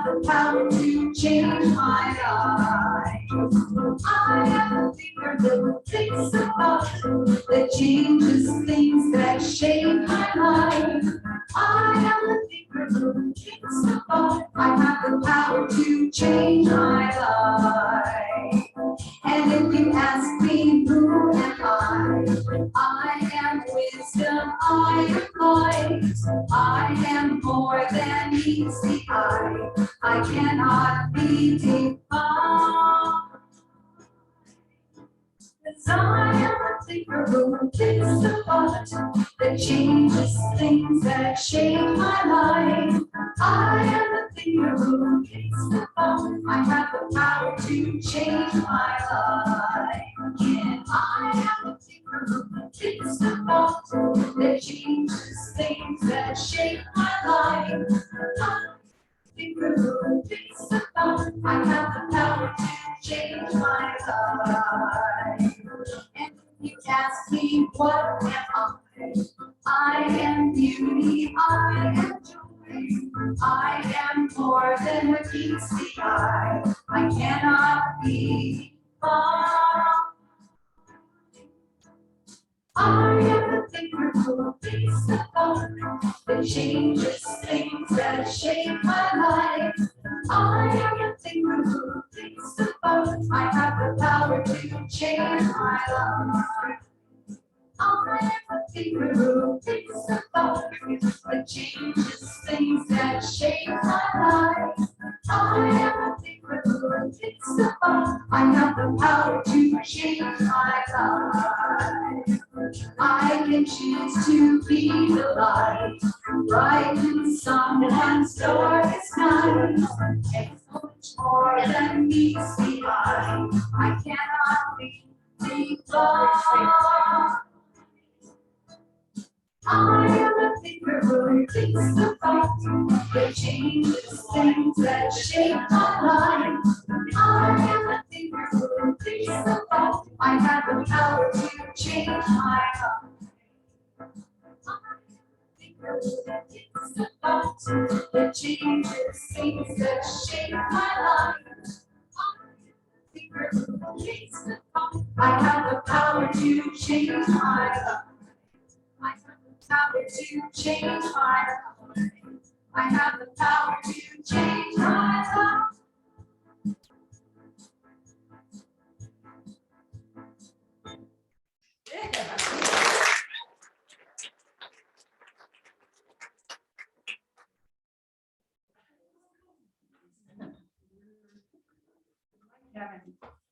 the power to change my life. I am the thinker that thinks about, that changes things that shape my life. I am the thinker that thinks about, I have the power to change my life. And if you ask me who am I am wisdom, I am light. I am more than meets the eye. I cannot be defined. 'Cause I am a thinker who thinks about, that changes things that shape my life. I am a thinker who thinks about, I have the power to change my life. And I am a thinker who thinks about, that changes things that shape my life. Thinker who thinks about, I have the power to change my life. And if you ask me what am I am beauty, I am joy, I am more than what meets the eye. I cannot be found. I am the thinker who thinks about, that changes things that shape my life. I am the thinker who thinks about, I have the power to change my life. I am the thinker who thinks about, that changes things that shape my life. I am the thinker who thinks about, I have the power to change my life. I can choose to be the light, brighten someone's darkest night. It's so much more than meets the eye. I cannot be defined. I am a thinker who thinks about, that changes things that shape my life. I am a thinker who thinks about, I have the power to change my life. I am a thinker who thinks about, that changes things that shape my life. I am a thinker who thinks about, I have the power to change my life. I have the power to change my life. I have the power to change my life.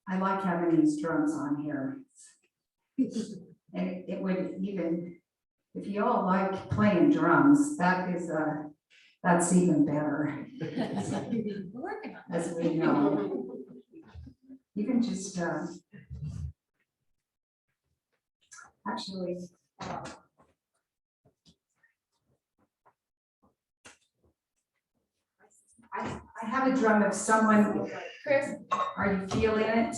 I like having these drums on here. And it would even, if you all like playing drums, that's even better. As we know. You can just, actually, I have a drum if someone, Chris, are you feeling it?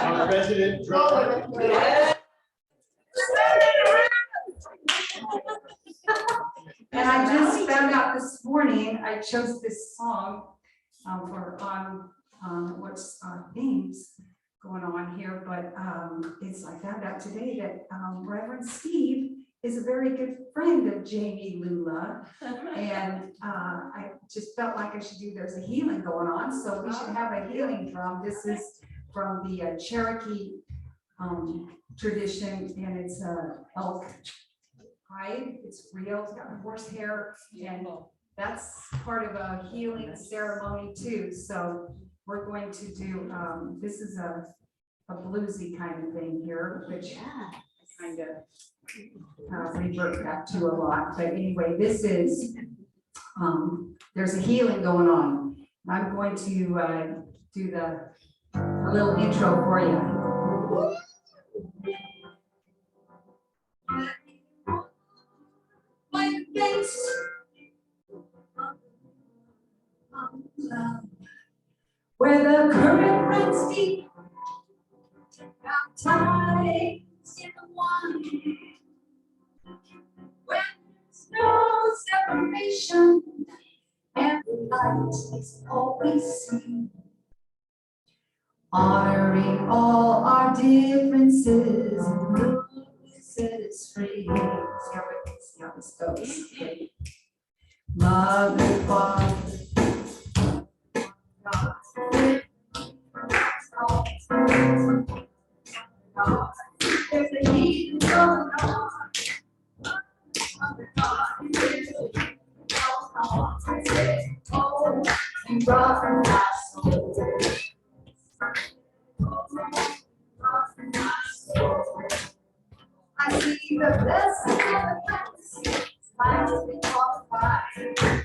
Our resident drummer. And I just found out this morning, I chose this song what's themes going on here, but I found out today that Reverend Steve is a very good friend of Jamie Lula, and I just felt like I should do, there's a healing going on, so we should have a healing drum. This is from the Cherokee tradition, and it's elk hide, it's real, it's got horsehair, and that's part of a healing ceremony too. So we're going to do, this is a bluesy kind of thing here, which kind of revert back to a lot. But anyway, this is, there's a healing going on. I'm going to do a little intro for you. My face, where the current runs deep, baptized in the one, when there's no separation, and the light is always seen. Honoring all our differences, and love will set us free. See how this goes. Love and Father, God, God, there's a heat going on. There's a heat going on. I say, oh, you rock my soul. I see the blessings of the past, time to be qualified.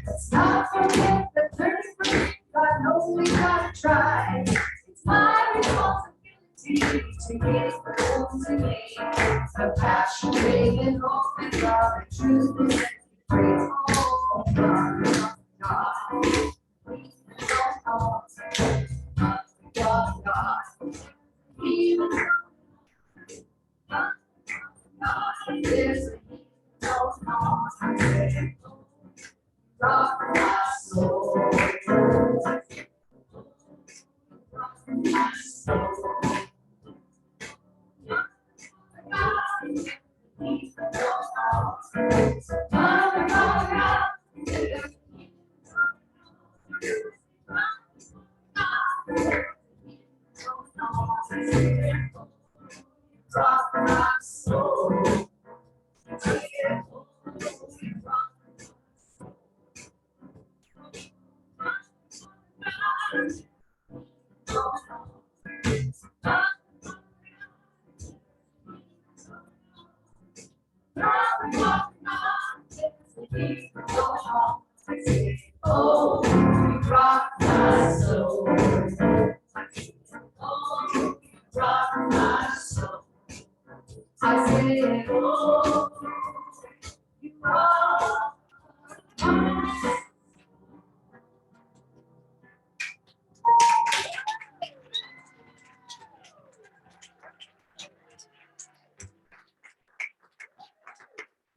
Let's not forget the turning point, God knows we gotta try. It's my responsibility to give home to me. The passion, faith, and hope in God, the truth is praise all God, God. God. Even there's a heat going on. Rock my soul. Rock my soul. Rock my soul. Oh, you rock my soul. Oh, you rock my soul. I say, oh, you rock my soul.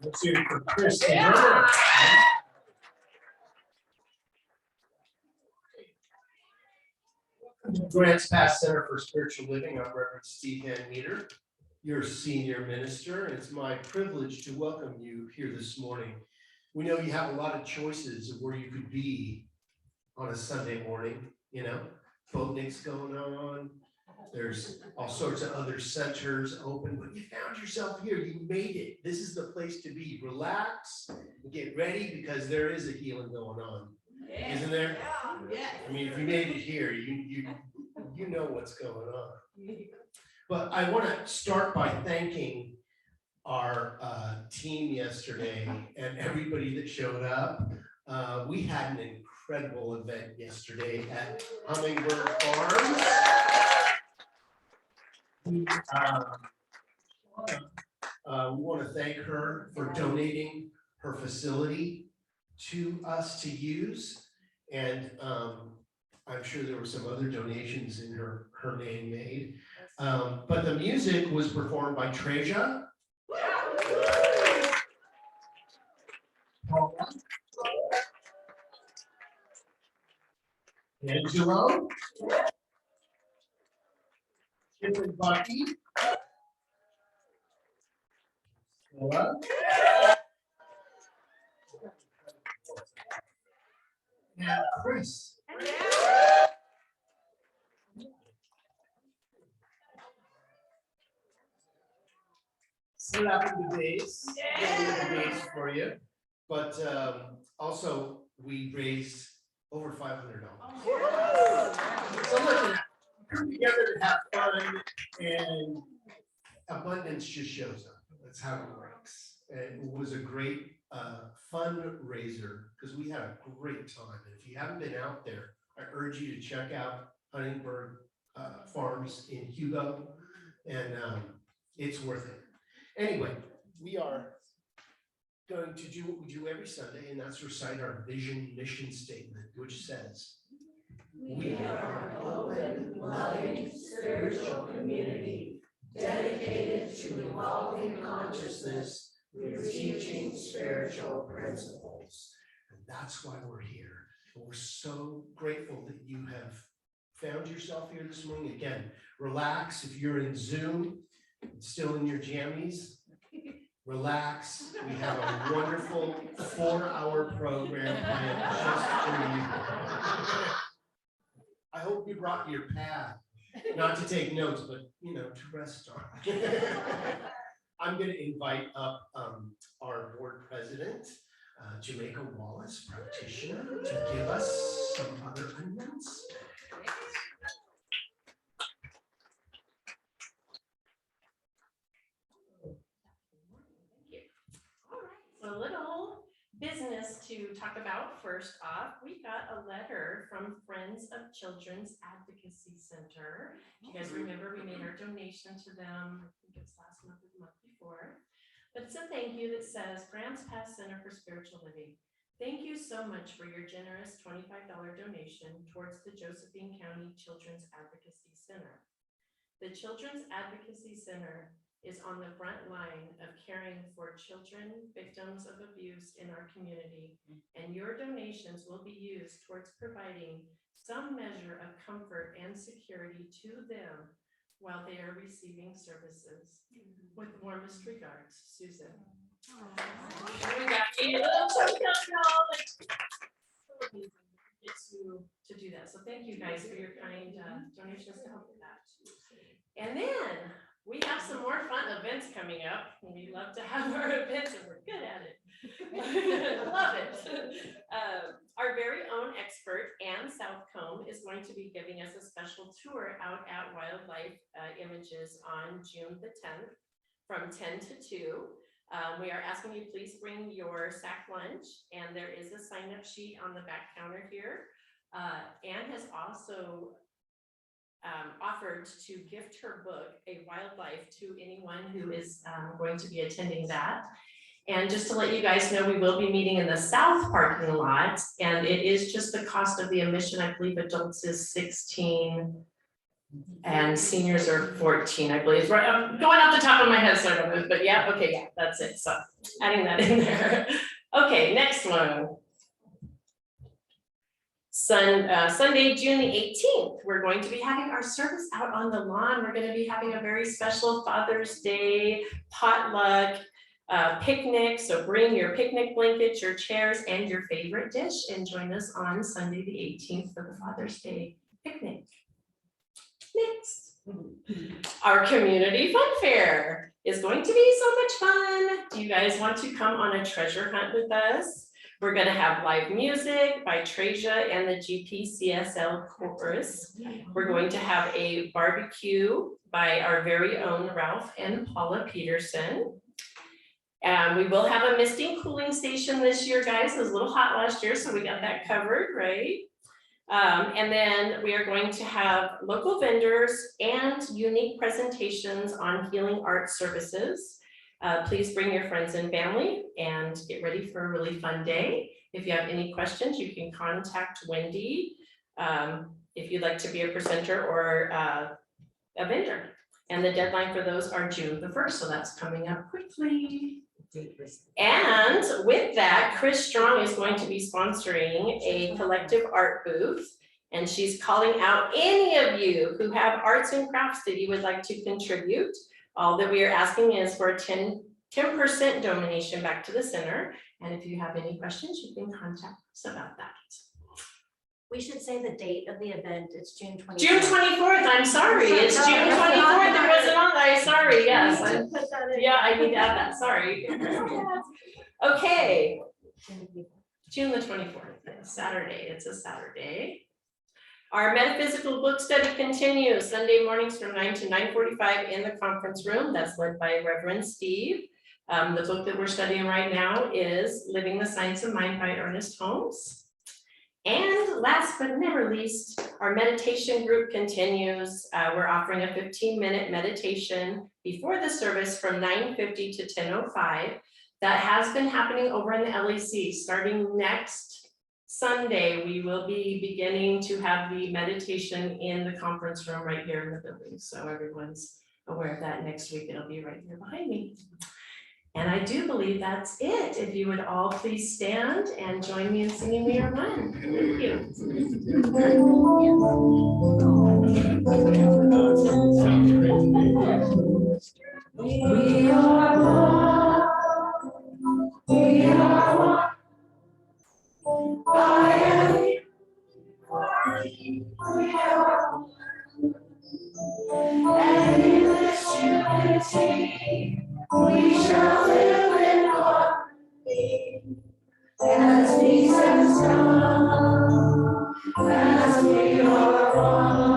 Let's hear it for Chris. And Heather. Welcome to Grants Pass Center for Spiritual Living. I'm Reverend Steve Van Meter, your senior minister, and it's my privilege to welcome you here this morning. We know you have a lot of choices of where you could be on a Sunday morning, you know, Boatnick's going on. There's all sorts of other centers open, but you found yourself here. You made it. This is the place to be. Relax and get ready because there is a healing going on. Yeah. Isn't there? Yeah. I mean, if you made it here, you know what's going on. But I want to start by thanking our team yesterday and everybody that showed up. We had an incredible event yesterday at Hummingbird Farms. We want to thank her for donating her facility to us to use. And I'm sure there were some other donations in her name made. But the music was performed by Treja. Angelo. Chip and Bucky. Stella. And Chris. Slap in the bass for you. But also we raised over $500. So listen, come together to have fun, and abundance just shows up. That's how it works. And it was a great fundraiser because we had a great time. And if you haven't been out there, I urge you to check out Hummingbird Farms in Hugo, and it's worth it. Anyway, we are going to do what we do every Sunday, and that's recite our vision mission statement, which says, We are an open, loving, spiritual community dedicated to evolving consciousness through teaching spiritual principles. And that's why we're here. And we're so grateful that you have found yourself here this morning. Again, relax. If you're in Zoom, still in your jammies, relax. We have a wonderful 4-hour program planned just for you. I hope you brought your pad, not to take notes, but to rest on. I'm going to invite up our board president, Jamaica Wallace, practitioner, to give us some other announcements. A little business to talk about. First off, we got a letter from Friends of Children's Advocacy Center. If you guys remember, we made our donation to them, I think it was last month or the month before. But it's a thank you that says, Grants Pass Center for Spiritual Living. Thank you so much for your generous $25 donation towards the Josephine County Children's Advocacy Center. The Children's Advocacy Center is on the front line of caring for children victims of abuse in our community, and your donations will be used towards providing some measure of comfort and security to them while they are receiving services. With warmest regards, Susan. We got a little to do that. So thank you guys for your kind donations to help with that. And then we have some more fun events coming up. We love to have our events and we're good at it. Love it. Our very own expert, Ann Southcombe, is going to be giving us a special tour out at Wildlife Images on June the 10th from 10 to 2. We are asking you please bring your sack lunch, and there is a sign-up sheet on the back counter here. Ann has also offered to gift her book, A Wildlife, to anyone who is going to be attending that. And just to let you guys know, we will be meeting in the south parking lot, and it is just the cost of the admission. I believe adults is $16 and seniors are $14, I believe. Right, I'm going off the top of my head, so I don't know, but yeah, okay, yeah, that's it. So adding that in there. Okay, next one. Sunday, June the 18th, we're going to be having our service out on the lawn. We're going to be having a very special Father's Day potluck picnic. So bring your picnic blankets, your chairs, and your favorite dish, and join us on Sunday the 18th for the Father's Day picnic. Next, our community fun fair is going to be so much fun. Do you guys want to come on a treasure hunt with us? We're going to have live music by Trasia and the GPCSL chorus. We're going to have a barbecue by our very own Ralph and Paula Peterson. And we will have a misting cooling station this year, guys. It was a little hot last year, so we got that covered, right? And then we are going to have local vendors and unique presentations on healing art services. Please bring your friends and family and get ready for a really fun day. If you have any questions, you can contact Wendy if you'd like to be a presenter or a vendor. And the deadline for those are June the 1st, so that's coming up quickly. And with that, Chris Strong is going to be sponsoring a collective art booth, and she's calling out any of you who have arts and crafts that you would like to contribute. All that we are asking is for a 10% donation back to the center. And if you have any questions, you can contact us about that. We should say the date of the event. It's June 24th. June 24th, I'm sorry. It's June 24th. It wasn't on there. Sorry, yes. Yeah, I need to add that. Sorry. Okay. June the 24th, Saturday. It's a Saturday. Our metaphysical book study continues Sunday mornings from 9 to 9:45 in the conference room. That's led by Reverend Steve. The book that we're studying right now is Living the Science of Mind by Ernest Holmes. And last but never least, our meditation group continues. We're offering a 15-minute meditation before the service from 9:50 to 10:05. That has been happening over in the LEC starting next Sunday, we will be beginning to have the meditation in the conference room right here in the building. So everyone's aware of that. Next week, it'll be right here behind me. And I do believe that's it. If you would all please stand and join me in singing We Are One. Thank you. We are one. We are one. I am you. We are one. And in this unity, we shall live in harmony. As peace has come, as we are one.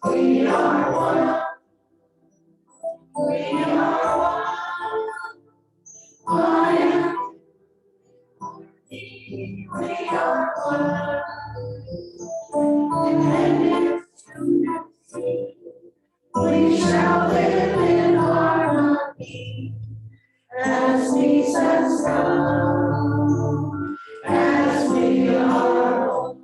We are one. We are one. I am. We are one. And in unity, we shall live in harmony. As peace has come, as we are one.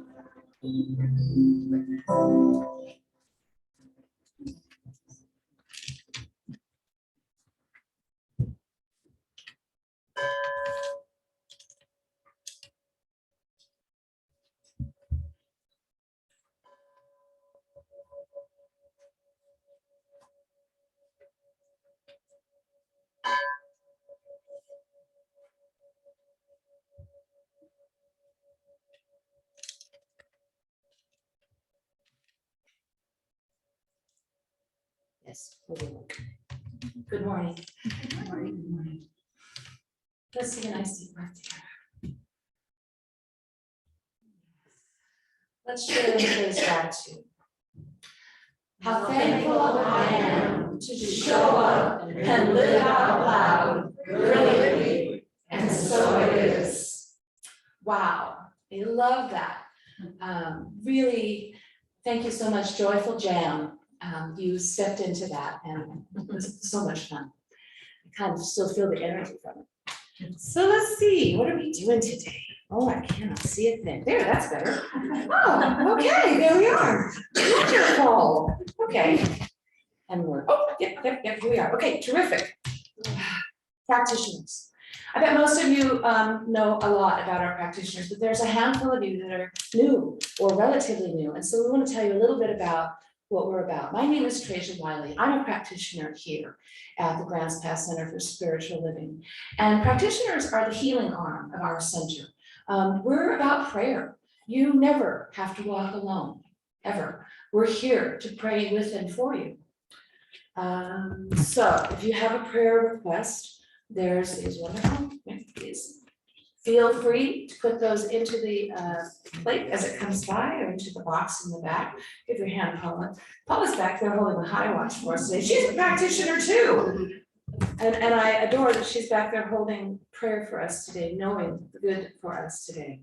Yes. Good morning. Good morning. Good morning. Let's take a nice deep breath together. Let's share in today's gratitude. How thankful I am to show up and live out loud, brilliantly, and so it is. Wow, I love that. Really, thank you so much, Joyful Jam. You stepped into that and it was so much fun. I kind of still feel the energy from it. So let's see, what are we doing today? Oh, I cannot see a thing. There, that's better. Oh, okay, there we are. Wonderful. Okay. And we're, oh, yep, here we are. Okay, terrific. Practitioners. I bet most of you know a lot about our practitioners, but there's a handful of you that are new or relatively new. And so we want to tell you a little bit about what we're about. My name is Tracia Wiley. I'm a practitioner here at the Grants Pass Center for Spiritual Living. And practitioners are the healing arm of our center. We're about prayer. You never have to walk alone, ever. We're here to pray with and for you. So if you have a prayer request, there's these wonderful, please. Feel free to put those into the plate as it comes by or into the box in the back. Give your hand, Paula. Paula's back there holding the high watch for us today. She's a practitioner too. And I adore that she's back there holding prayer for us today, knowing the good for us today.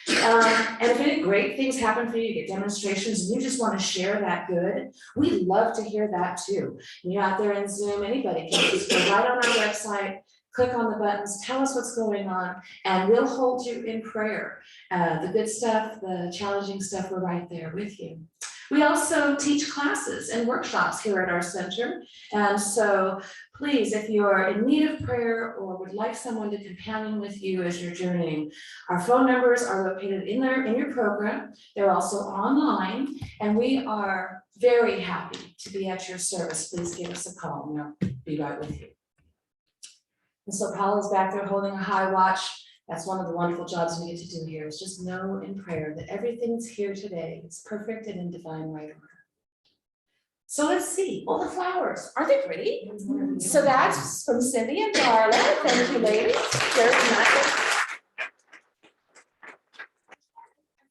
And if any great things happen for you, you get demonstrations and you just want to share that good, we'd love to hear that too. And you're out there in Zoom, anybody can just go right on our website, click on the buttons, tell us what's going on, and we'll hold you in prayer. The good stuff, the challenging stuff, we're right there with you. We also teach classes and workshops here at our center. And so please, if you're in need of prayer or would like someone to companion with you as you're journeying, our phone numbers are located in your program. They're also online, and we are very happy to be at your service. Please give us a call and we'll be right with you. And so Paula's back there holding a high watch. That's one of the wonderful jobs we get to do here, is just know in prayer that everything's here today. It's perfect and in divine right order. So let's see. Oh, the flowers. Aren't they pretty? Mm-hmm. So that's from Cindy and Darla. Thank you, ladies. Very nice.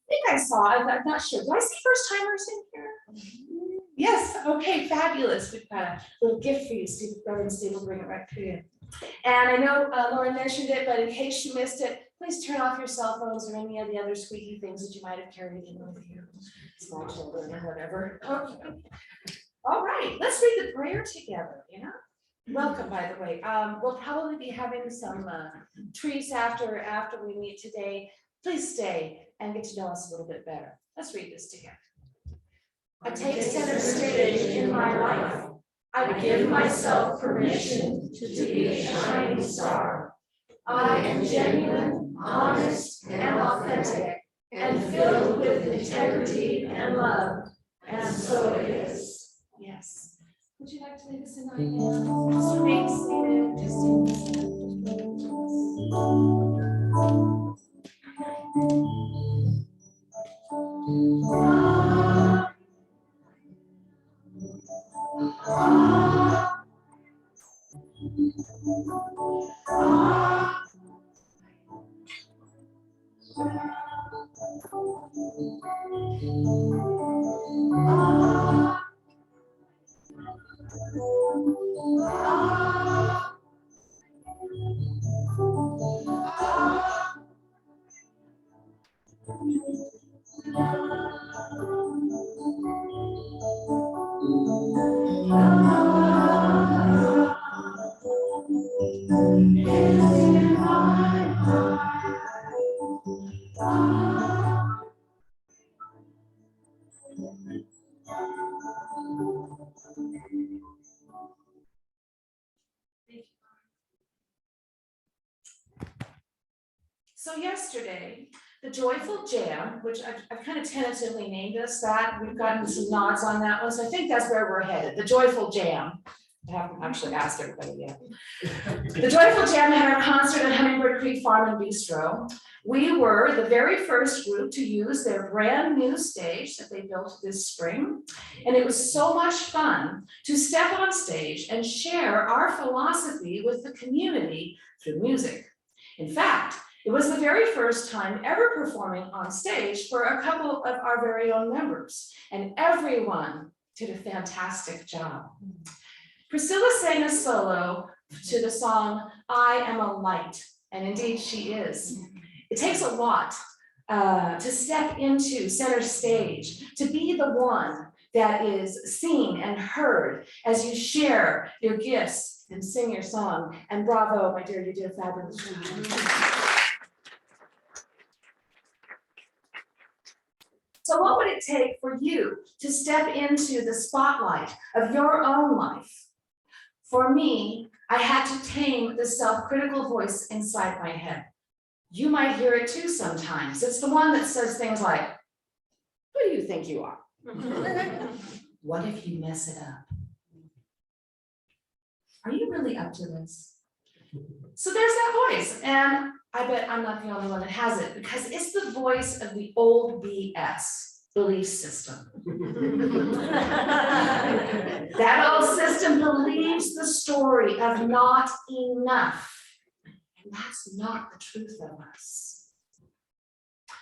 I think I saw, I'm not sure. Do I see first timers in here? Yes. Okay, fabulous. We've got a little gift for you. Reverend Steve will bring it right to you. And I know Lauren mentioned it, but in case you missed it, please turn off your cell phones or any of the other squeaky things that you might have carried in with you, small children or whatever. Okay. All right, let's read the prayer together, Welcome, by the way. We'll probably be having some treats after we meet today. Please stay and get to know us a little bit better. Let's read this together. I take center stage in my life. I give myself permission to be a shining star. I am genuine, honest, and authentic, and filled with integrity and love. And so it is. Yes. Would you like to lead us in our hymn? Just remain seated, just So yesterday, the Joyful Jam, which I've kind of tentatively named us that, we've gotten some nods on that one, so I think that's where we're headed, the Joyful Jam. I haven't actually asked everybody yet. The Joyful Jam had our concert at Hummingbird Creek Farm and Bistro. We were the very first group to use their brand new stage that they built this spring. And it was so much fun to step on stage and share our philosophy with the community through music. In fact, it was the very first time ever performing on stage for a couple of our very own members, and everyone did a fantastic job. Priscilla sang a solo to the song, I Am a Light, and indeed she is. It takes a lot to step into center stage, to be the one that is seen and heard as you share your gifts and sing your song. And bravo, my dear, you did a fabulous job. So what would it take for you to step into the spotlight of your own life? For me, I had to tame the self-critical voice inside my head. You might hear it too sometimes. It's the one that says things like, who do you think you are? What if you mess it up? Are you really up to this? So there's that voice, and I bet I'm not the only one that has it, because it's the voice of the old BS belief system. That old system believes the story of not enough, and that's not the truth of us.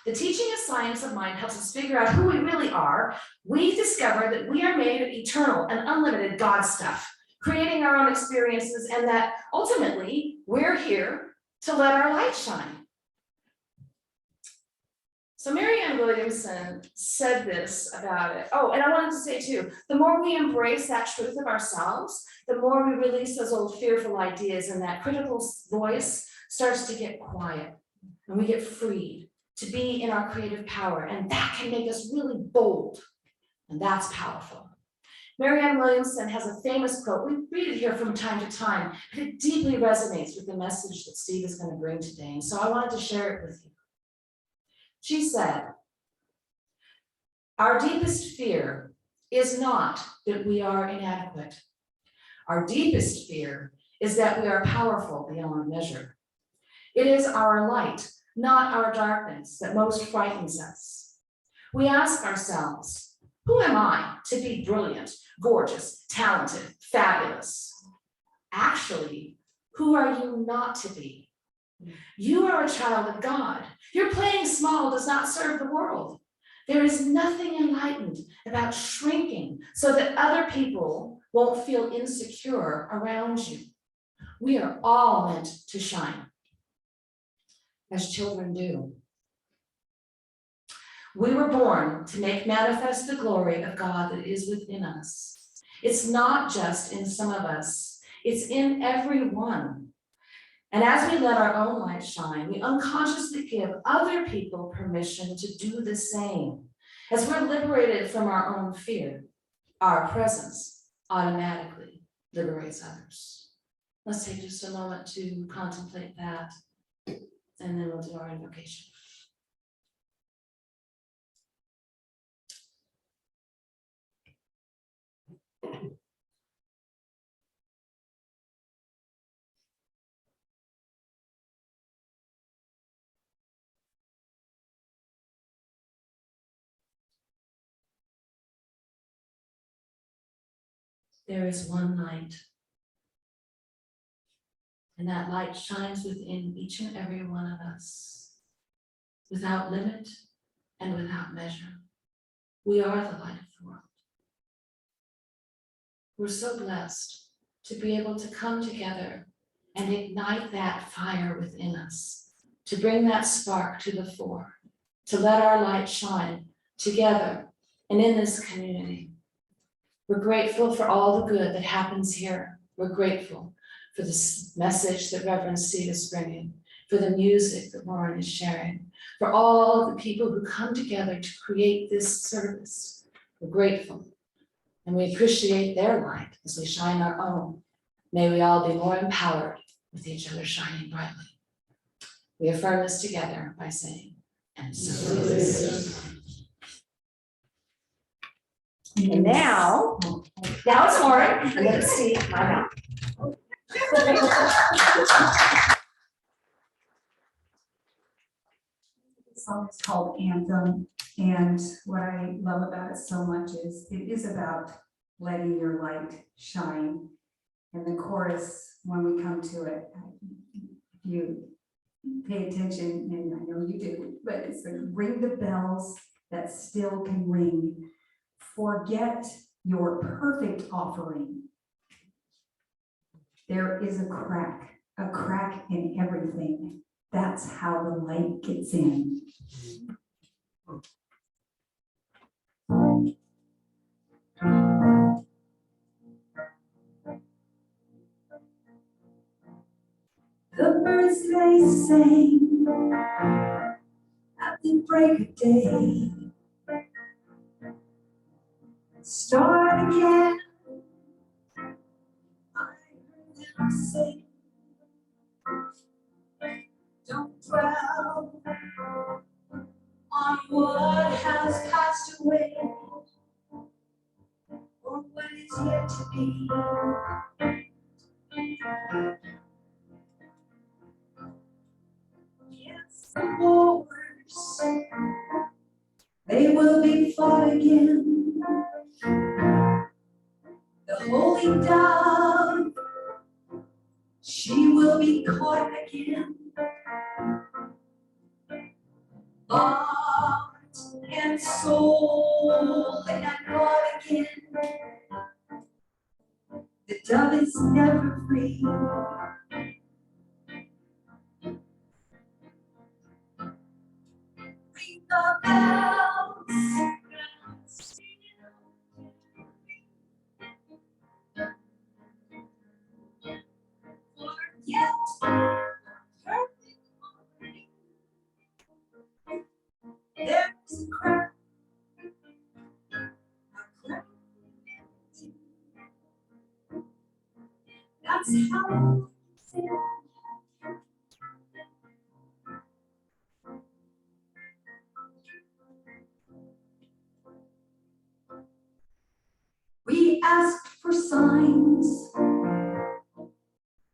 The teaching of Science of Mind helps us figure out who we really are. We discover that we are made of eternal and unlimited God stuff, creating our own experiences, and that ultimately we're here to let our light shine. So Marianne Williamson said this about it. Oh, and I wanted to say too, the more we embrace that truth of ourselves, the more we release those old fearful ideas, and that critical voice starts to get quiet, and we get freed to be in our creative power, and that can make us really bold, and that's powerful. Marianne Williamson has a famous quote. We read it here from time to time, but it deeply resonates with the message that Steve is going to bring today, and so I wanted to share it with you. She said, our deepest fear is not that we are inadequate. Our deepest fear is that we are powerful beyond measure. It is our light, not our darkness, that most frightens us. We ask ourselves, who am I to be brilliant, gorgeous, talented, fabulous? Actually, who are you not to be? You are a child of God. Your playing small does not serve the world. There is nothing enlightened about shrinking so that other people won't feel insecure around you. We are all meant to shine, as children do. We were born to make manifest the glory of God that is within us. It's not just in some of us. It's in everyone. And as we let our own light shine, we unconsciously give other people permission to do the same. As we're liberated from our own fear, our presence automatically liberates others. Let's take just a moment to contemplate that, and then we'll do our invocation. There is one light, and that light shines within each and every one of us, without limit and without measure. We are the light of the world. We're so blessed to be able to come together and ignite that fire within us, to bring that spark to the fore, to let our light shine together and in this community. We're grateful for all the good that happens here. We're grateful for this message that Reverend Steve is bringing, for the music that Lauren is sharing, for all the people who come together to create this service. We're grateful, and we appreciate their light as we shine our own. May we all be more empowered with each other shining brightly. We affirm this together by saying, and so it is. And now it's Lauren, and then it's Steve, my mouth. This song is called Anthem, and what I love about it so much is it is about letting your light shine. And the chorus, when we come to it, if you pay attention, and I know you do, but it's like, ring the bells that still can ring. Forget your perfect offering. There is a crack in everything. That's how the light gets in. The birds they sing at the break of day. Start again. I heard them say, don't dwell on what has passed away or what is yet to be. Yes, the wars, they will be fought again. The holy dove, she will be caught again. Bought and sold and bought again. The dove is never free. Ring the bells. Forget perfect offering. There's a crack. That's how I feel. We asked for signs.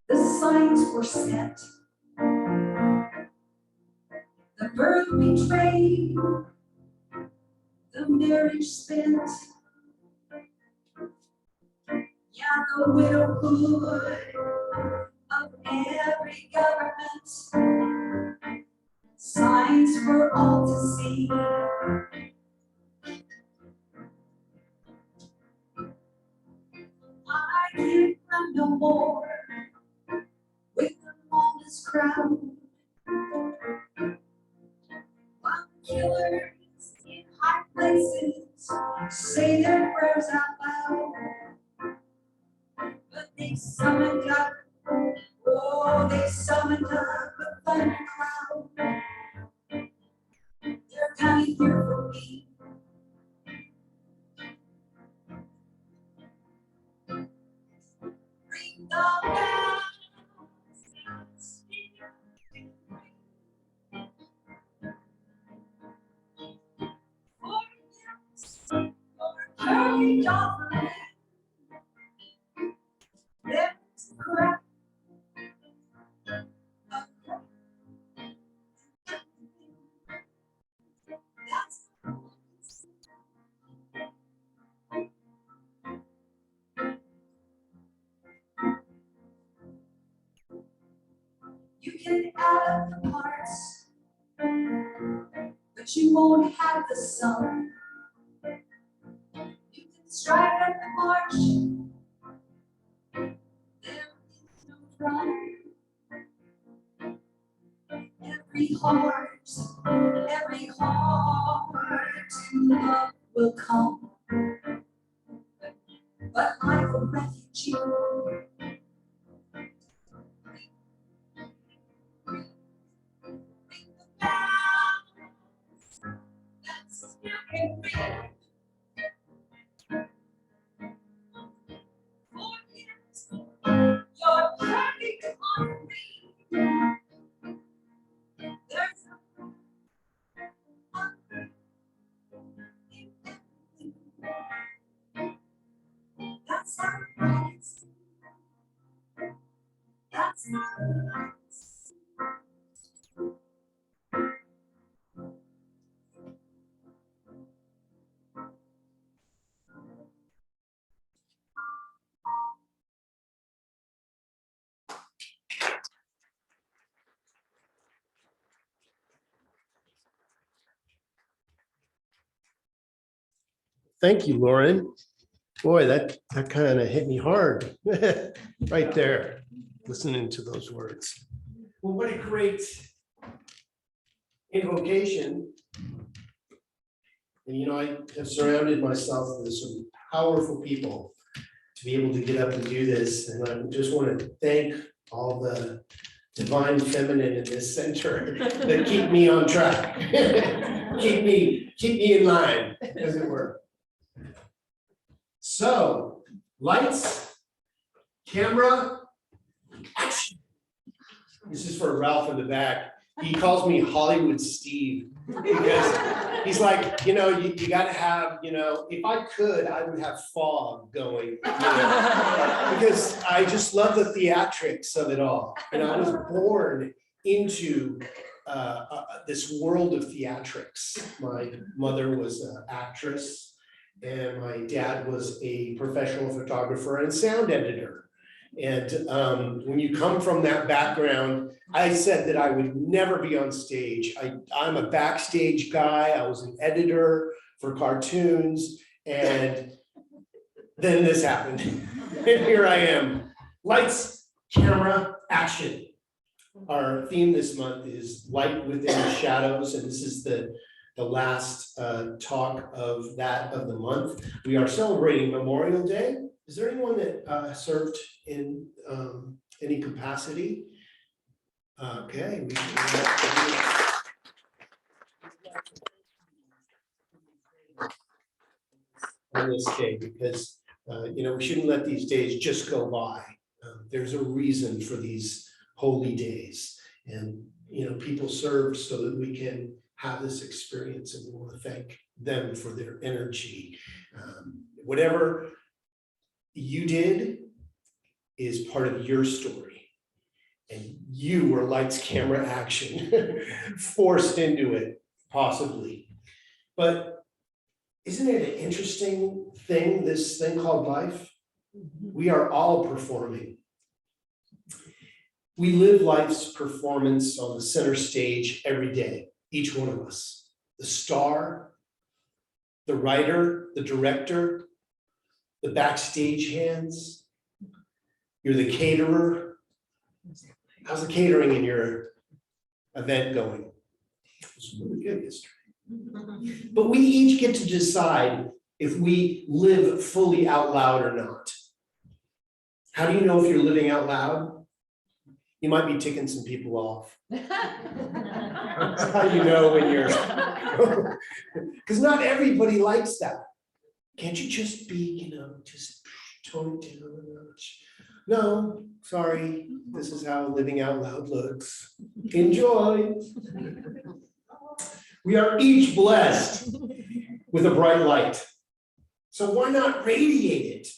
The signs were set. The birth betrayed. The marriage spent. Yeah, the widowhood of every government. Signs for all to see. I can't run no more with the longest crowd. While the killers in high places say their prayers out loud. But they summoned up, oh, they summoned up a thunder cloud. They're coming here for me. Ring the bells. Carried off there's a crack. That's you can add up the parts, but you won't have the sum. You can strike up the march, there is no drum. Every heart to love will come. But I'm a refugee. Ring the bells, that's you can ring. For years, you're perfect on me. There's that's how it's. That's how it's. Thank you, Lauren. Boy, that kind of hit me hard right there, listening to those words. Well, what a great invocation. And I have surrounded myself with some powerful people to be able to get up and do this. And I just want to thank all the divine feminine in this center that keep me on track. keep me in line, as it were. So, lights, camera, action. This is for Ralph in the back. He calls me Hollywood Steve because he's like, you got to have, if I could, I would have fog going, because I just love the theatrics of it all. And I was born into this world of theatrics. My mother was an actress. And my dad was a professional photographer and sound editor. And when you come from that background, I said that I would never be on stage. I'm a backstage guy. I was an editor for cartoons. And then this happened. And here I am. Lights, camera, action. Our theme this month is light within the shadows. And this is the last talk of the month. We are celebrating Memorial Day. Is there anyone that served in any capacity? Okay. On this day, because we shouldn't let these days just go by. There's a reason for these holy days, and people serve so that we can have this experience, and we want to thank them for their energy. Whatever you did is part of your story, and you were lights, camera, action forced into it, possibly. But isn't it an interesting thing, this thing called life? We are all performing. We live life's performance on the center stage every day. Each one of us, the star, the writer, the director, the backstage hands, you're the caterer. How's the catering in your event going? It's really good history. But we each get to decide if we live fully out loud or not. How do you know if you're living out loud? You might be ticking some people off. That's how you know when you're, because not everybody likes that. Can't you just be, just tone it down a notch? No, sorry, this is how living out loud looks. Enjoy. We are each blessed with a bright light. So why not radiate it?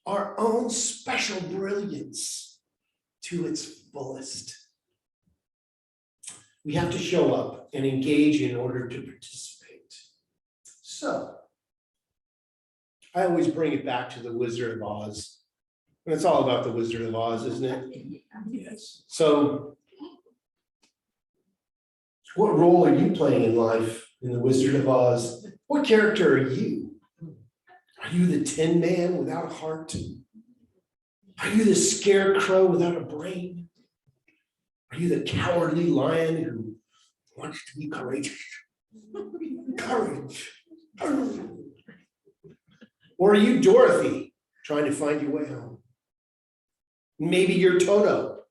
Our own special brilliance to its fullest. We have to show up and engage in order to participate. So, I always bring it back to the Wizard of Oz. And it's all about the Wizard of Oz, isn't it? Yes. So, what role are you playing in life in the Wizard of Oz? What character are you? Are you the Tin Man without a heart? Are you the scarecrow without a brain? Are you the cowardly lion who wants to be courageous? Courage. Or are you Dorothy trying to find your way home? Maybe you're Toto.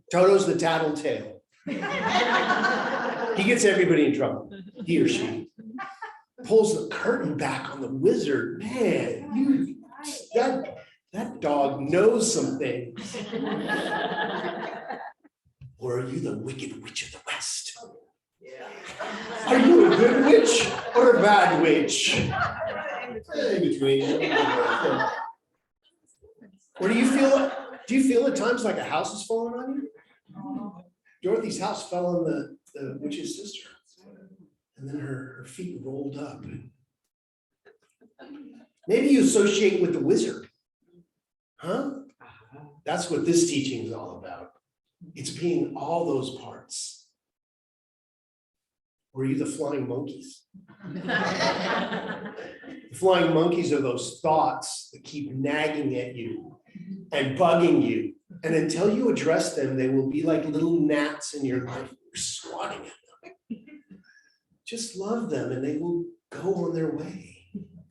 Toto's the tattletale. He gets everybody in trouble, he or she. Pulls the curtain back on the wizard. Man, that dog knows some things. Or are you the Wicked Witch of the West? Are you a good witch or a bad witch? In between. Or do you feel at times like a house is falling on you? Dorothy's house fell on the witch's sister. And then her feet rolled up. Maybe you associate with the wizard. Huh? That's what this teaching is all about. It's being all those parts. Or are you the flying monkeys? The flying monkeys are those thoughts that keep nagging at you and bugging you. And until you address them, they will be like little gnats in your life. You're swatting at them. Just love them and they will go on their way.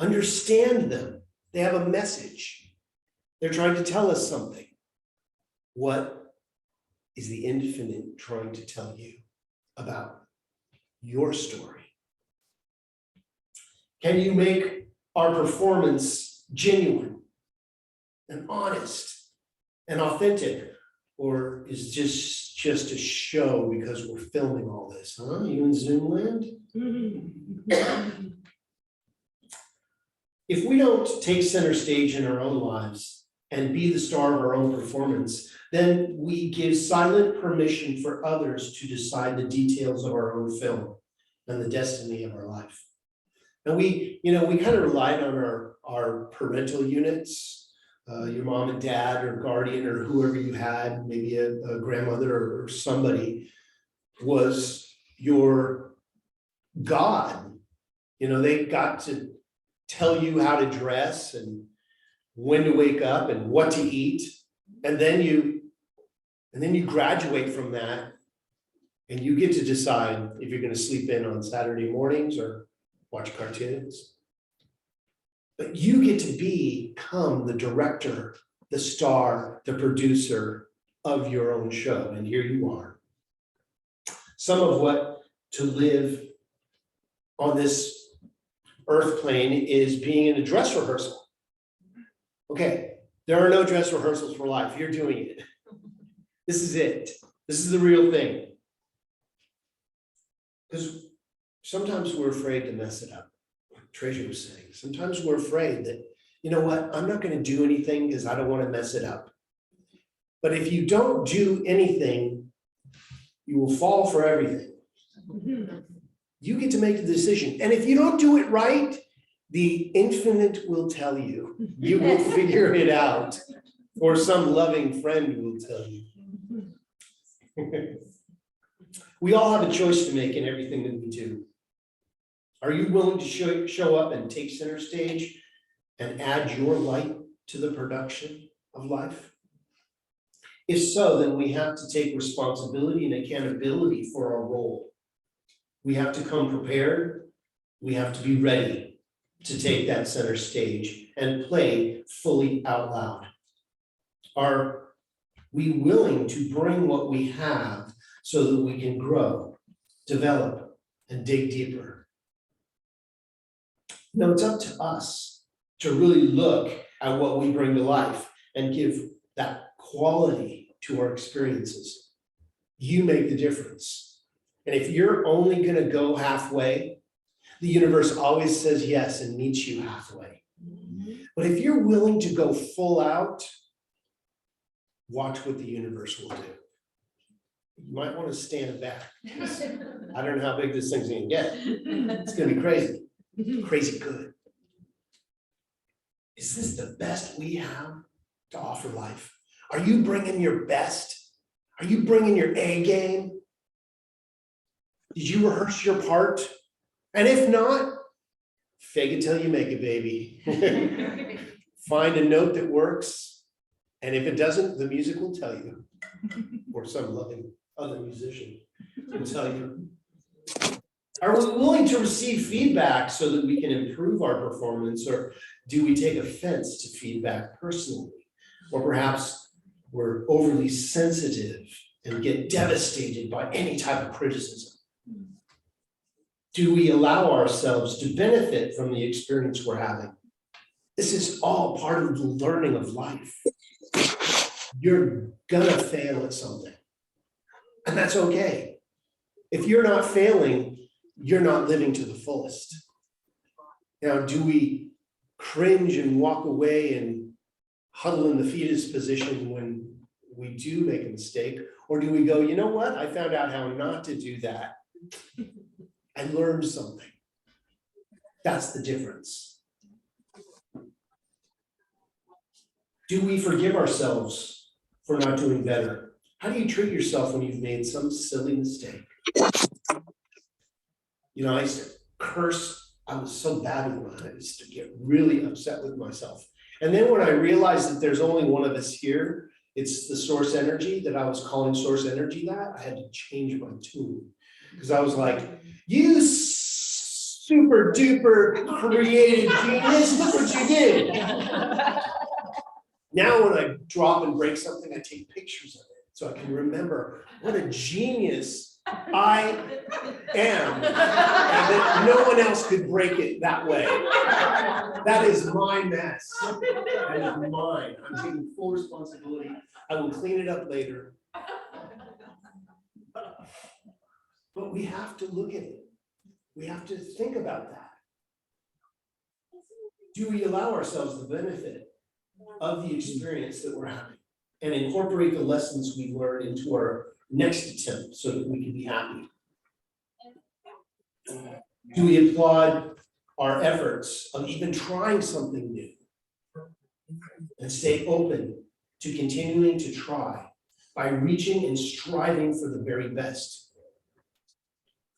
Understand them. They have a message. They're trying to tell us something. What is the infinite trying to tell you about your story? Can you make our performance genuine and honest and authentic? Or is just a show because we're filming all this, huh? You in Zoom land? If we don't take center stage in our own lives and be the star of our own performance, then we give silent permission for others to decide the details of our own film and the destiny of our life. And we kind of relied on our parental units, your mom and dad or guardian or whoever you had, maybe a grandmother or somebody was your God. They got to tell you how to dress and when to wake up and what to eat. And then you graduate from that and you get to decide if you're going to sleep in on Saturday mornings or watch cartoons. But you get to become the director, the star, the producer of your own show. And here you are. Some of what to live on this earth plane is being in a dress rehearsal. Okay, there are no dress rehearsals for life. You're doing it. This is it. This is the real thing. Because sometimes we're afraid to mess it up. Like Treasure was saying, sometimes we're afraid that, you know what, I'm not going to do anything because I don't want to mess it up. But if you don't do anything, you will fall for everything. You get to make the decision. And if you don't do it right, the infinite will tell you. You will figure it out. Or some loving friend will tell you. We all have a choice to make in everything that we do. Are you willing to show up and take center stage and add your light to the production of life? If so, then we have to take responsibility and accountability for our role. We have to come prepared. We have to be ready to take that center stage and play fully out loud. Are we willing to bring what we have so that we can grow, develop, and dig deeper? No, it's up to us to really look at what we bring to life and give that quality to our experiences. You make the difference. And if you're only gonna go halfway, the universe always says yes and meets you halfway. But if you're willing to go full out, watch what the universe will do. You might want to stand back. I don't know how big this thing's gonna get. It's gonna be crazy, crazy good. Is this the best we have to offer life? Are you bringing your best? Are you bringing your A game? Did you rehearse your part? And if not, fake it till you make it, baby. Find a note that works. And if it doesn't, the music will tell you, or some loving other musician will tell you. Are we willing to receive feedback so that we can improve our performance, or do we take offense to feedback personally? Or perhaps we're overly sensitive and get devastated by any type of criticism? Do we allow ourselves to benefit from the experience we're having? This is all part of the learning of life. You're gonna fail at something, and that's okay. If you're not failing, you're not living to the fullest. Now, do we cringe and walk away and huddle in the fetus position when we do make a mistake? Or do we go, you know what? I found out how not to do that. I learned something. That's the difference. Do we forgive ourselves for not doing better? How do you treat yourself when you've made some silly mistake? You know, I used to curse. I was so bad at it. I used to get really upset with myself. And then when I realized that there's only one of us here, it's the source energy that I was calling source energy that, I had to change my tune. Because I was like, you super duper creative genius, look what you did. Now when I drop and break something, I take pictures of it so I can remember what a genius I am, and that no one else could break it that way. That is my mess. That is mine. I'm taking full responsibility. I will clean it up later. But we have to look at it. We have to think about that. Do we allow ourselves the benefit of the experience that we're having and incorporate the lessons we learned into our next attempt so that we can be happy? Do we applaud our efforts of even trying something new and stay open to continuing to try by reaching and striving for the very best?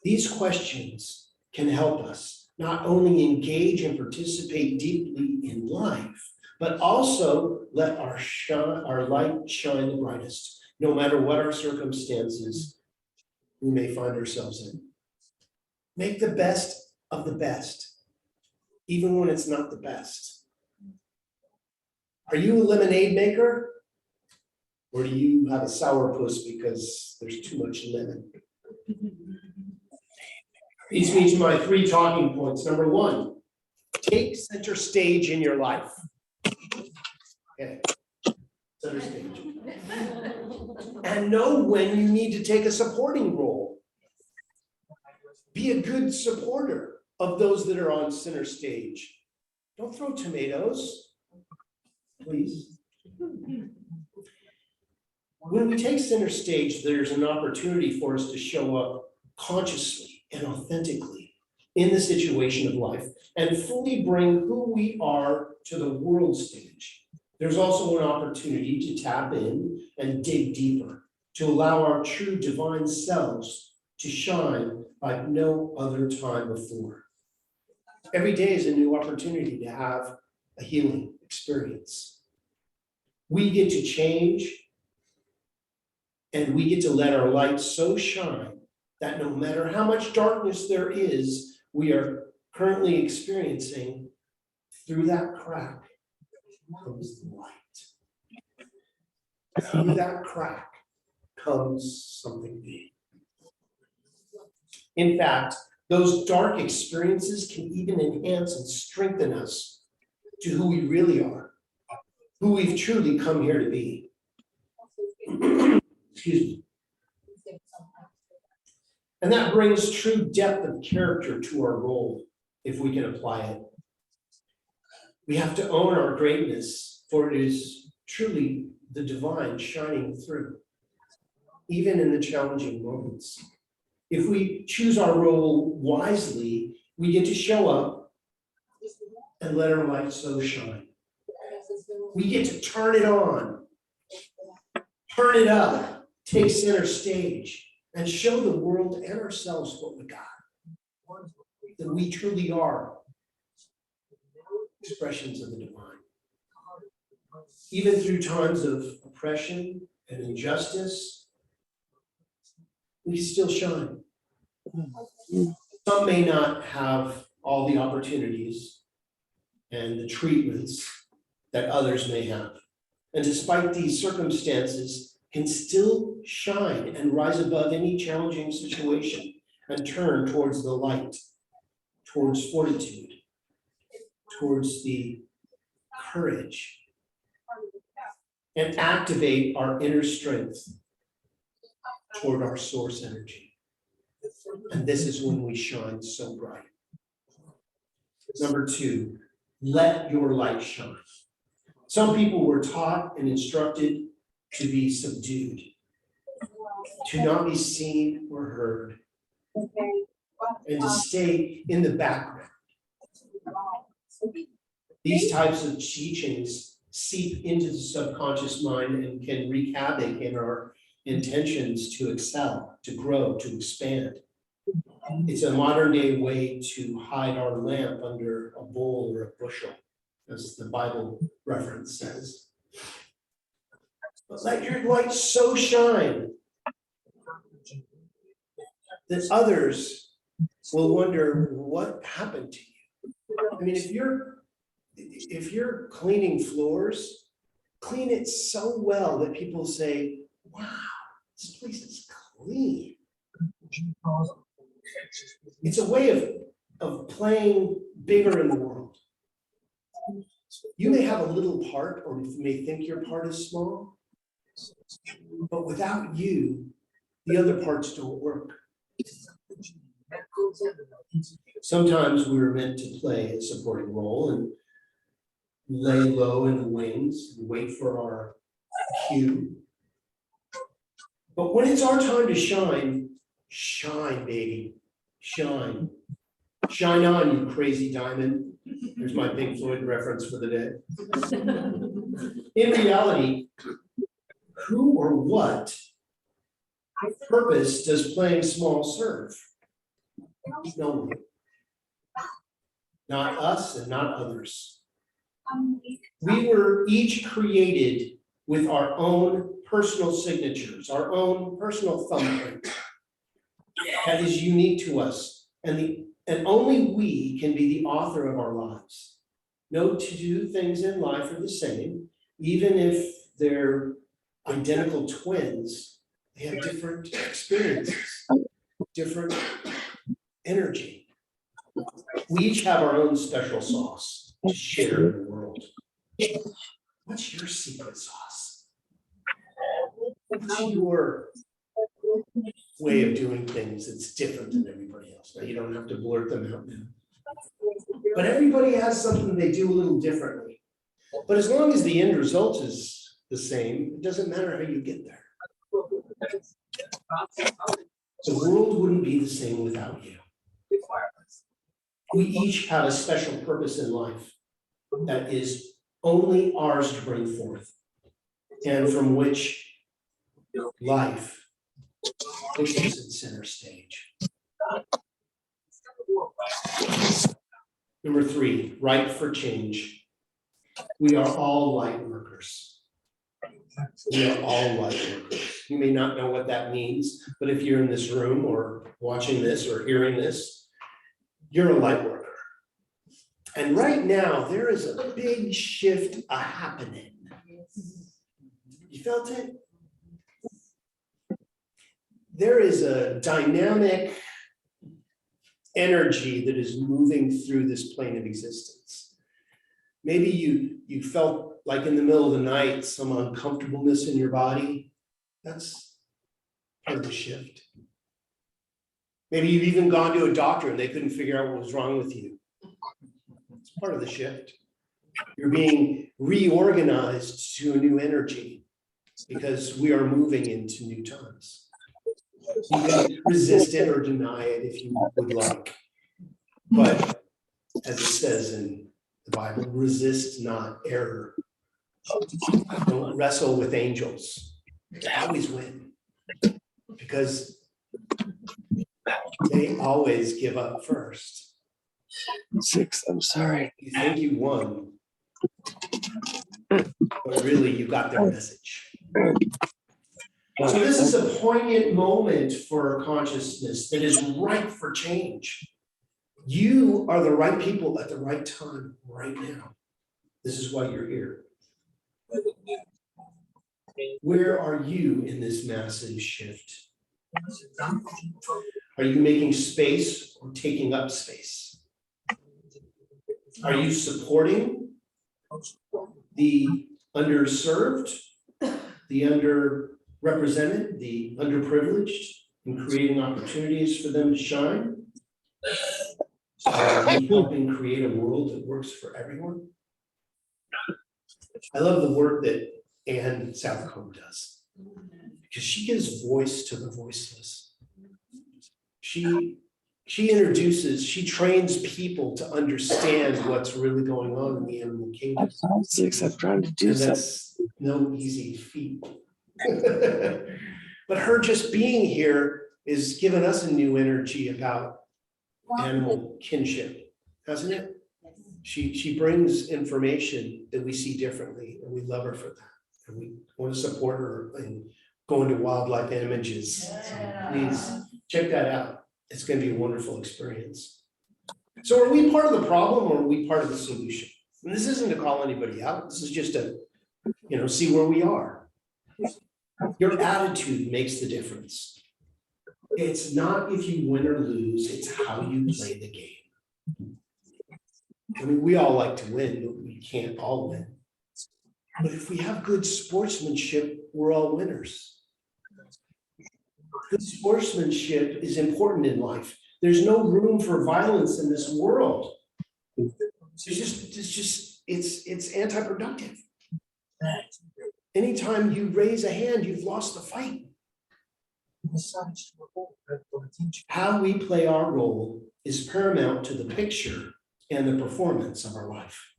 These questions can help us not only engage and participate deeply in life, but also let our light shine the brightest, no matter what our circumstances we may find ourselves in. Make the best of the best, even when it's not the best. Are you a lemonade maker? Or do you have a sourpuss because there's too much lemon? Leads me to my 3 talking points. Number 1, take center stage in your life. Okay, center stage. And know when you need to take a supporting role. Be a good supporter of those that are on center stage. Don't throw tomatoes, please. When we take center stage, there's an opportunity for us to show up consciously and authentically in the situation of life and fully bring who we are to the world stage. There's also an opportunity to tap in and dig deeper, to allow our true divine selves to shine like no other time before. Every day is a new opportunity to have a healing experience. We get to change, and we get to let our light so shine that no matter how much darkness there is, we are currently experiencing, through that crack comes the light. through that crack comes something big. In fact, those dark experiences can even enhance and strengthen us to who we really are, who we've truly come here to be. Excuse me. And that brings true depth of character to our role, if we can apply it. We have to own our greatness, for it is truly the divine shining through, even in the challenging moments. If we choose our role wisely, we get to show up and let our light so shine. We get to turn it on, turn it up, take center stage, and show the world and ourselves what we got. That we truly are expressions of the divine. Even through times of oppression and injustice, we still shine. Some may not have all the opportunities and the treatments that others may have. And despite these circumstances, can still shine and rise above any challenging situation and turn towards the light, towards fortitude, towards the courage, and activate our inner strength toward our source energy. And this is when we shine so bright. Number 2, let your light shine. Some people were taught and instructed to be subdued, to not be seen or heard, and to stay in the background. These types of teachings seep into the subconscious mind and can wreak havoc in our intentions to excel, to grow, to expand. It's a modern day way to hide our lamp under a bowl or a bushel, as the Bible reference says. But let your light so shine that others will wonder what happened to you. I mean, if you're cleaning floors, clean it so well that people say, wow, this place is clean. It's a way of playing bigger in the world. You may have a little part, or you may think your part is small, but without you, the other parts don't work. Sometimes we're meant to play a supporting role and lay low in the wings and wait for our cue. But when it's our time to shine, shine, baby, shine. Shine on, you crazy diamond. There's my Pink Floyd reference for the day. In reality, who or what purpose does playing small serve? No one. Not us and not others. We were each created with our own personal signatures, our own personal thumbprint that is unique to us, and only we can be the author of our lives. No two things in life are the same, even if they're identical twins. They have different experiences, different energy. We each have our own special sauce to share in the world. What's your secret sauce? What's your way of doing things that's different than everybody else? Now, you don't have to blurt them out now. But everybody has something they do a little differently. But as long as the end result is the same, it doesn't matter how you get there. The world wouldn't be the same without you. We each have a special purpose in life that is only ours to bring forth, and from which life pushes its center stage. Number 3, ripe for change. We are all light workers. We are all light workers. You may not know what that means, but if you're in this room or watching this or hearing this, you're a light worker. And right now, there is a big shift happening. You felt it? There is a dynamic energy that is moving through this plane of existence. Maybe you felt like in the middle of the night, some uncomfortableness in your body. That's part of the shift. Maybe you've even gone to a doctor and they couldn't figure out what was wrong with you. It's part of the shift. You're being reorganized to a new energy because we are moving into new times. You can resist it or deny it if you would like. But as it says in the Bible, resist not error. Don't wrestle with angels. They always win. Because they always give up first. 6, I'm sorry. You think you won, but really you got their message. So this is a poignant moment for consciousness that is ripe for change. You are the right people at the right time right now. This is why you're here. Where are you in this massive shift? Are you making space or taking up space? Are you supporting the underserved, the underrepresented, the underprivileged, and creating opportunities for them to shine? Are you helping create a world that works for everyone? I love the work that Anne Southcombe does, because she gives voice to the voiceless. She introduces, she trains people to understand what's really going on in the animal kingdom. 6, I'm trying to do And something. that's no easy feat. But her just being here is giving us a new energy about animal kinship, hasn't it? She brings information that we see differently, and we love her for that. And we want to support her in going to Wildlife Images. So please check that out. It's going to be a wonderful experience. So are we part of the problem or are we part of the solution? And this isn't to call anybody out. This is just to, see where we are. Your attitude makes the difference. It's not if you win or lose, it's how you play the game. I mean, we all like to win, but we can't all win. But if we have good sportsmanship, we're all winners. Good sportsmanship is important in life. There's no room for violence in this world. It's anti-productive. Anytime you raise a hand, you've lost the fight. How we play our role is paramount to the picture and the performance of our life.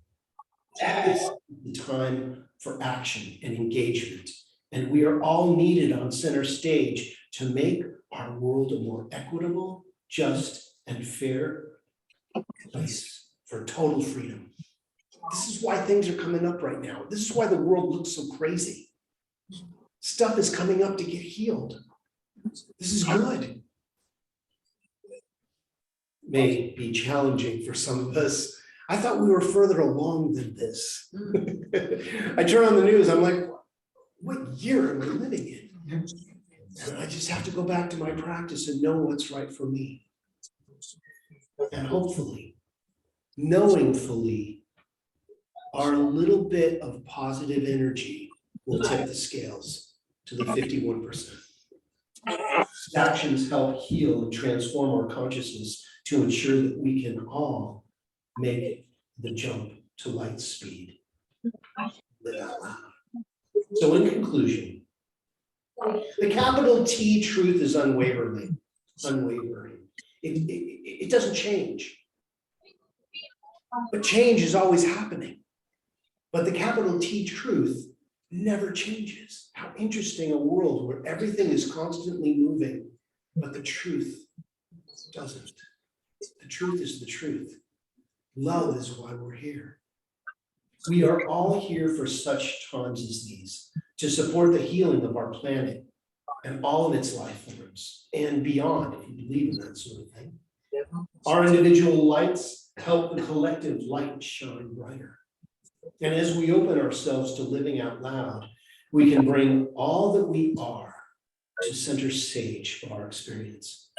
It's the time for action and engagement, and we are all needed on center stage to make our world a more equitable, just, and fair place for total freedom. This is why things are coming up right now. This is why the world looks so crazy. Stuff is coming up to get healed. This is good. May be challenging for some of us. I thought we were further along than this. I turn on the news, I'm like, what year am I living in? And I just have to go back to my practice and know what's right for me. And hopefully, knowingly, our little bit of positive energy will tip the scales to the 51%. Actions help heal and transform our consciousness to ensure that we can all make the jump to light speed. Live out loud. So in conclusion, the capital T truth is unwavering. It doesn't change. But change is always happening. But the capital T truth never changes. How interesting a world where everything is constantly moving, but the truth doesn't. The truth is the truth. Love is why we're here. We are all here for such times as these, to support the healing of our planet and all of its life forms and beyond, if you believe in that sort of thing. Our individual lights help the collective light shine brighter. And as we open ourselves to living out loud, we can bring all that we are to center stage for our experience.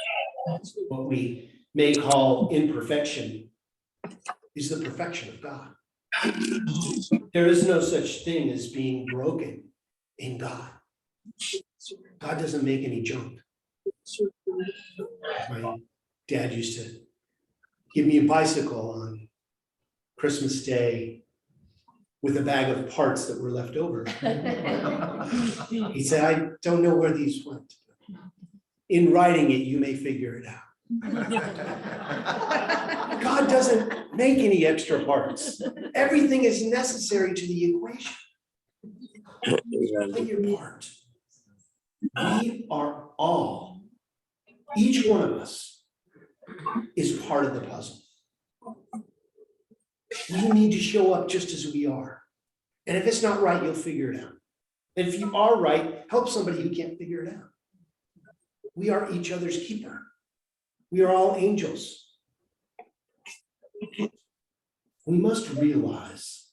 What we may call imperfection is the perfection of God. There is no such thing as being broken in God. God doesn't make any junk. My dad used to give me a bicycle on Christmas Day with a bag of parts that were left over. He said, I don't know where these went. In writing it, you may figure it out. God doesn't make any extra parts. Everything is necessary to the equation. Play your part. We are all, each one of us is part of the puzzle. We need to show up just as we are. And if it's not right, you'll figure it out. And if you are right, help somebody who can't figure it out. We are each other's keeper. We are all angels. We must realize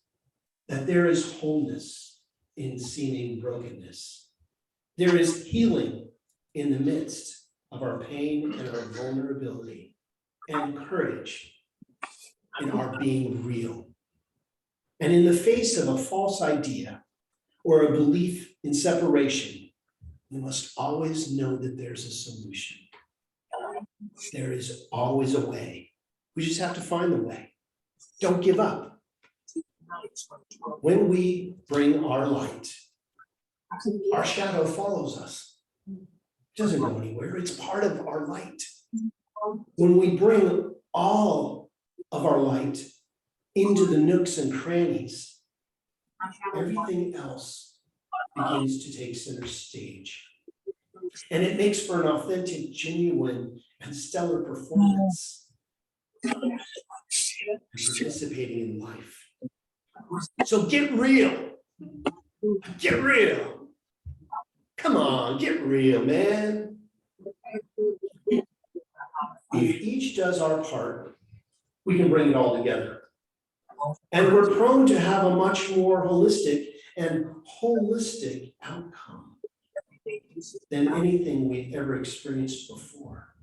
that there is wholeness in seeming brokenness. There is healing in the midst of our pain and our vulnerability, and courage in our being real. And in the face of a false idea or a belief in separation, we must always know that there's a solution. There is always a way. We just have to find the way. Don't give up. When we bring our light, our shadow follows us. It doesn't go anywhere. It's part of our light. When we bring all of our light into the nooks and crannies, everything else begins to take center stage. And it makes for an authentic, genuine, and stellar performance, participating in life. So get real. Get real. Come on, get real, man. If each does our part, we can bring it all together. And we're prone to have a much more holistic outcome than anything we've ever experienced before,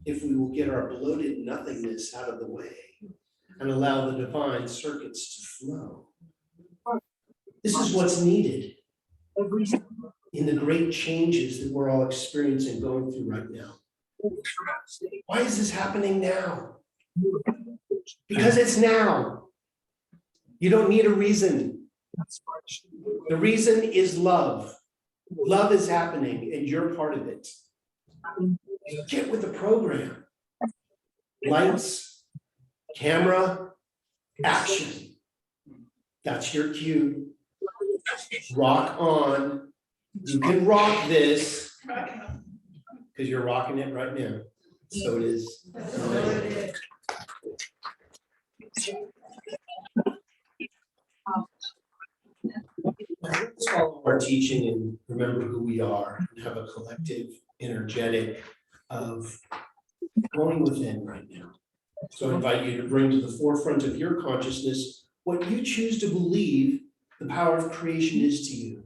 if we will get our bloated nothingness out of the way and allow the divine circuits to flow. This is what's needed in the great changes that we're all experiencing, going through right now. Why is this happening now? Because it's now. You don't need a reason. The reason is love. Love is happening and you're part of it. Get with the program. Lights, camera, action. That's your cue. Rock on. You can rock this because you're rocking it right now. So it is. Let's follow our teaching and remember who we are and have a collective energetic of going within right now. So I invite you to bring to the forefront of your consciousness what you choose to believe the power of creation is to you.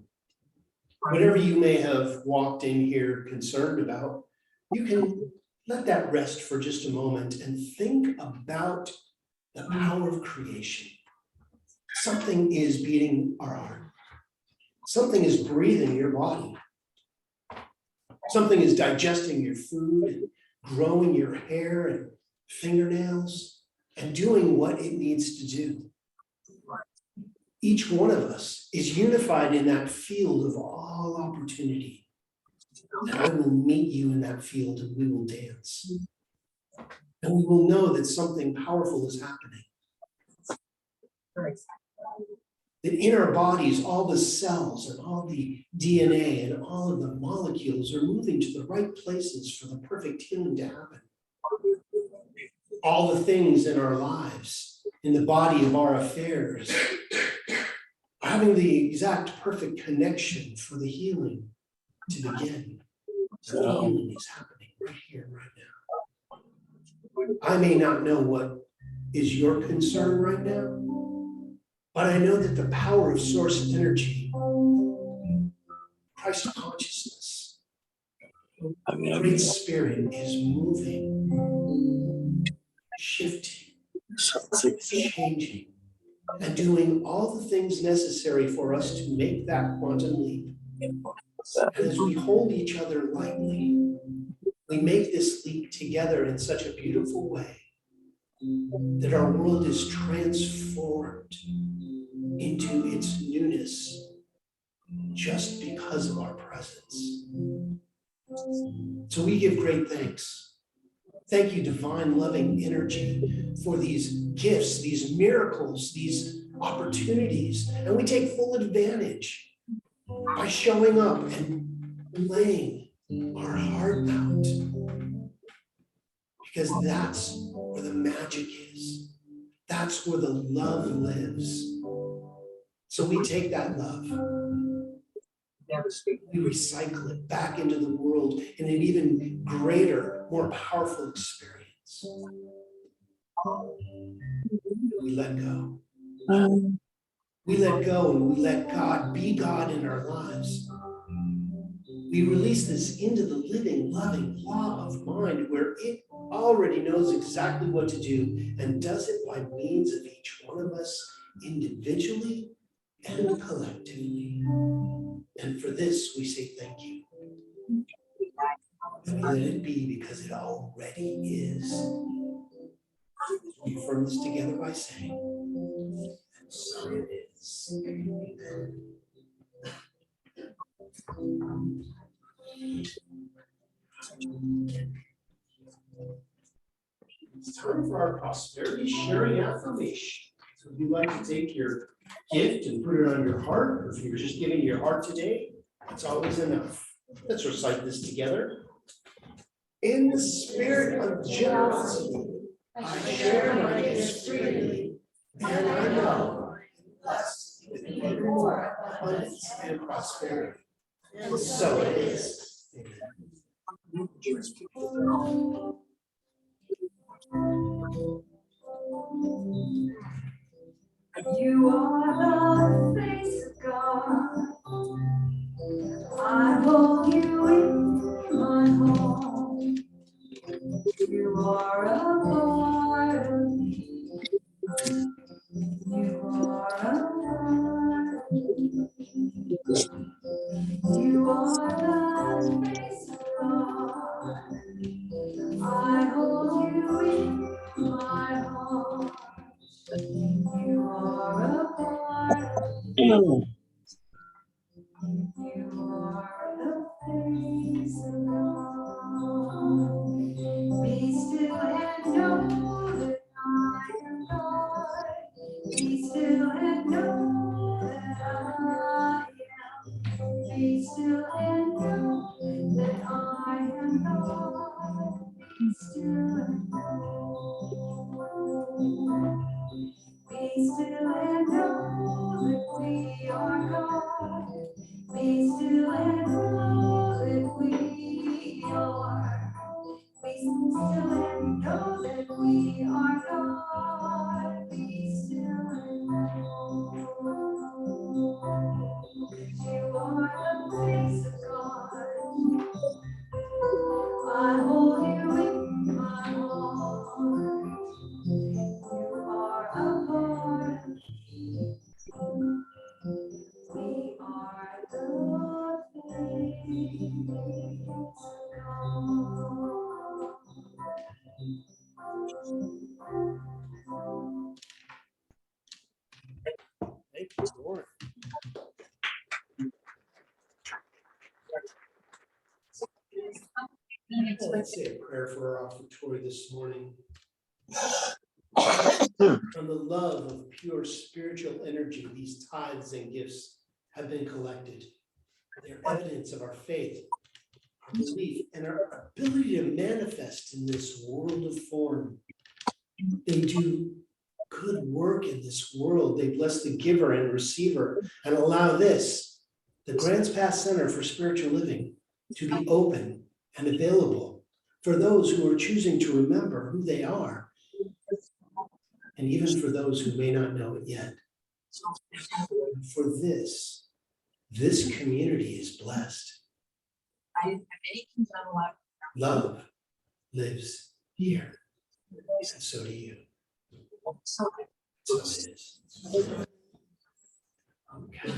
Whatever you may have walked in here concerned about, you can let that rest for just a moment and think about the power of creation. Something is beating our heart. Something is breathing your body. Something is digesting your food and growing your hair and fingernails and doing what it needs to do. Each one of us is unified in that field of all opportunity. And I will meet you in that field and we will dance. And we will know that something powerful is happening. That in our bodies, all the cells and all the DNA and all of the molecules are moving to the right places for the perfect healing to happen. All the things in our lives, in the body of our affairs, are having the exact perfect connection for the healing to begin. So the healing is happening right here, right now. I may not know what is your concern right now, but I know that the power of source energy Christ consciousness. I mean, The Great Spirit is moving, shifting, changing, and doing all the things necessary for us to make that quantum leap. And as we hold each other lightly, we make this leap together in such a beautiful way that our world is transformed into its newness just because of our presence. So we give great thanks. Thank you, divine loving energy, for these gifts, these miracles, these opportunities. And we take full advantage by showing up and laying our heart out. Because that's where the magic is. That's where the love lives. So we take that love, we recycle it back into the world in an even greater, more powerful experience. We let go. We let go and we let God be God in our lives. We release this into the living, loving law of mind where it already knows exactly what to do and does it by means of each one of us individually and collectively. And for this, we say thank you. And we let it be because it already is. We affirm this together by saying, and so it is. Amen. It's time for our prosperity sharing affirmation. So if you'd like to take your gift and put it on your heart, or if you're just giving your heart today, that's always enough. Let's recite this together. In the spirit of generosity, I share my gifts freely, and I know I'm blessed with even more abundance and prosperity. And so it is. Amen. You are the face of God. I hold you in my home. You are a part of me. You are a part of me. You are the face of God. I hold you in my heart. You are a part of me. You are the face of God. Be still and know that I am God. Be still and know that I am. Be still and know that I am God. Be still and know. Be still and know that we are God. Be still and know that we are. Be still and know that we are God. Be still and know. You are the face of God. I hold you in my heart. You are a part of me. We are the face of God. Thank you, Lord. Let's say a prayer for our offertory this morning. From the love of pure spiritual energy, these tithes and gifts have been collected. They're evidence of our faith, our belief, and our ability to manifest in this world of form. They do good work in this world. They bless the giver and receiver and allow this, the Grants Pass Center for Spiritual Living, to be open and available for those who are choosing to remember who they are, and even for those who may not know it yet. For this, This community is blessed. Love lives here. And so do you. So it is. Okay,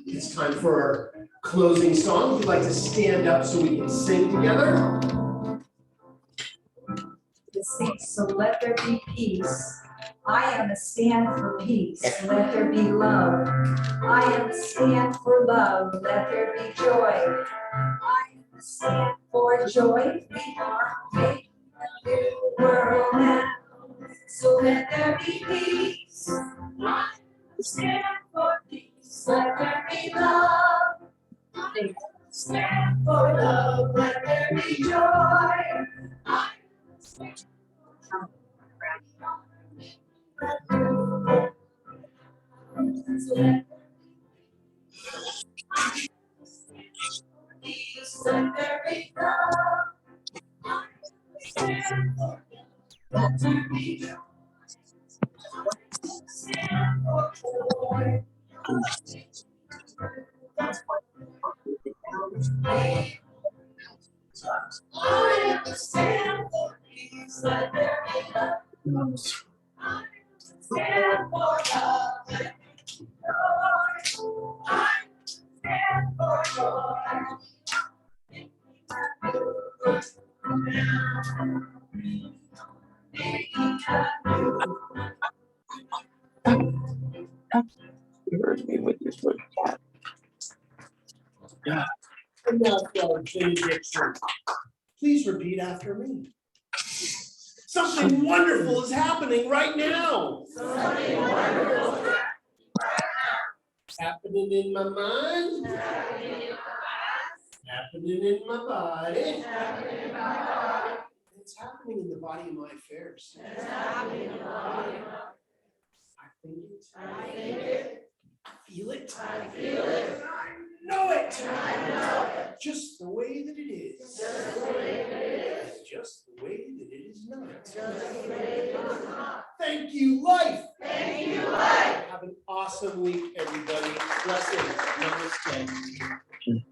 it's time for our closing song. If you'd like to stand up so we can sing together. It sings, so let there be peace. I am a stand for peace. Let there be love. I am a stand for love. Let there be joy. I am a stand for joy. We are making a new world now. So let there be peace. I am a stand for peace. Let there be love. I am a stand for love. Let there be joy. I am a stand let there be love. Stand for let there be joy. Stand for joy. I understand for peace. Let there be love. I stand for love. Let there be joy. I stand for joy. You heard me with your foot. Yeah. Enough of benediction. Please repeat after me. Something wonderful is happening right now. Something wonderful. Happening in my mind. Happening in my body. It's happening in the body of my affairs. I think it. I feel it. I know it. Just the way that it is. Just the way that it is not. Thank you, life. Have an awesome week, everybody. Blessings. Namaste.